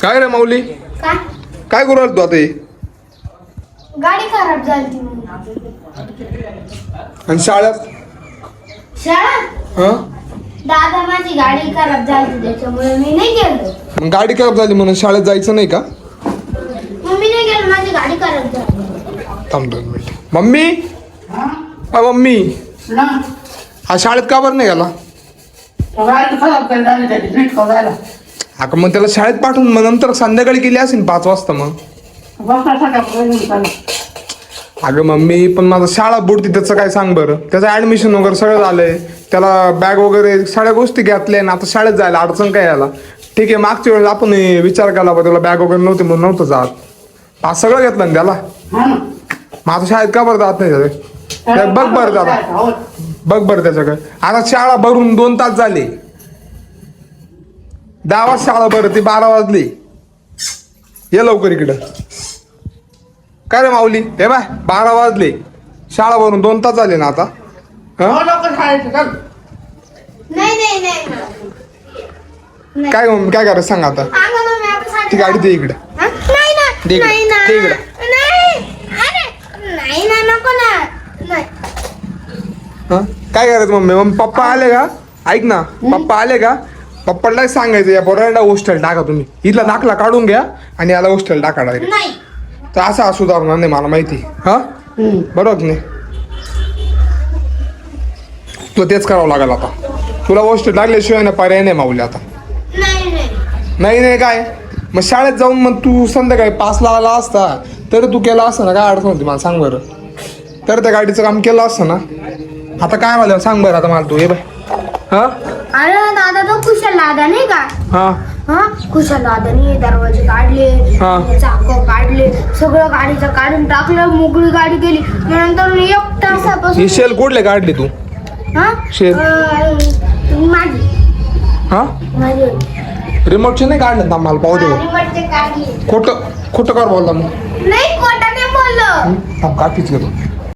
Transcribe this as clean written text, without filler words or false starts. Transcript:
काय रे माऊली, काय काय करू राहिली तू आता हे? गाडी खराब झाली म्हणून. आणि शाळेत शाळा हा दादा माझी गाडी खराब झाली त्याच्यामुळे मी नाही गेलो. मग गाडी खराब झाली म्हणून शाळेत जायचं नाही का? मम्मी नाही गेलो, माझी गाडी खराब झाली. थांब 2 मिनिट. मम्मी, अ मम्मी, हा शाळेत का बरं नाही गेला? हा का मग त्याला शाळेत पाठवून मग नंतर संध्याकाळी गेली असेल 5 वाजता. मग अगं मम्मी, पण माझं शाळा बुडती त्याचं काय सांग बरं. त्याचं ऍडमिशन वगैरे सगळं झालंय, त्याला बॅग वगैरे सगळ्या गोष्टी घेतल्या ना. आता शाळेत जायला अडचण काय याला? ठीक आहे, मागच्या वेळेस आपण विचार केला बा, त्याला बॅग वगैरे नव्हती म्हणून नव्हतं जात. आज सगळं घेतलं ना त्याला. माझं शाळेत का बरं जात नाही त्याला? बघ बरं त्याला, बघ बरं त्याच्याकडे. आता शाळा भरून 2 तास झाले. 10 वाजता शाळा बरं, ती 12 वाजली. ये लवकर इकडं. काय रे माऊली, हे बाय 12 वाजले, शाळा भरून 2 तास झाले ना आता. नाही नाही नाही काय मम्मी, काय करायचं सांग आता? ती गाडी दे इकडे. नाही ना दे नाही इकडे, ना दे इकडे. नाही अरे नाही ना नको ना नाही. हा काय करायचं मम्मी? मग पप्पा आले का? ऐक ना, पप्पा आले का? पप्पाला सांगायचं या पोराला हॉस्टेल टाका तुम्ही. इथला दाखला काढून घ्या आणि याला हॉस्टेल टाका डायरेक्ट. नाही तर असं सुधारणार नाही, मला माहिती. हा बरोबर की नाही? तुला तेच करावं लागेल आता. तुला हॉस्टेल लागल्याशिवाय ना पर्याय नाही माऊली आता. नाही नाही नाही नाही काय मग शाळेत जाऊन मग तू संध्याकाळी 5ला आला असता तर तू केला असता ना. काय अडचण होती मला सांग बरं. तर त्या गाडीचं काम केलं असतं ना. आता काय मला सांग बरं आता मला तू. हे बाय हा अरे दादा तो कुशल दादा नाही का? हा हा कुशल दादानी दरवाजे काढले, हा. चाकं काढले, सगळं गाडीचं काढून टाकलं, मोकळी गाडी केली. नंतर 1 तासापासून ही शेल कुठले काढली तू? हा शेल माझी हा माझी रिमोटचे नाही काढले ना, मला पाहू दे. रिमोटचे काढले. खोटं खोटं कर बोलला मग. नाही खोटं नाही बोललो. थांब काठीच घेतो.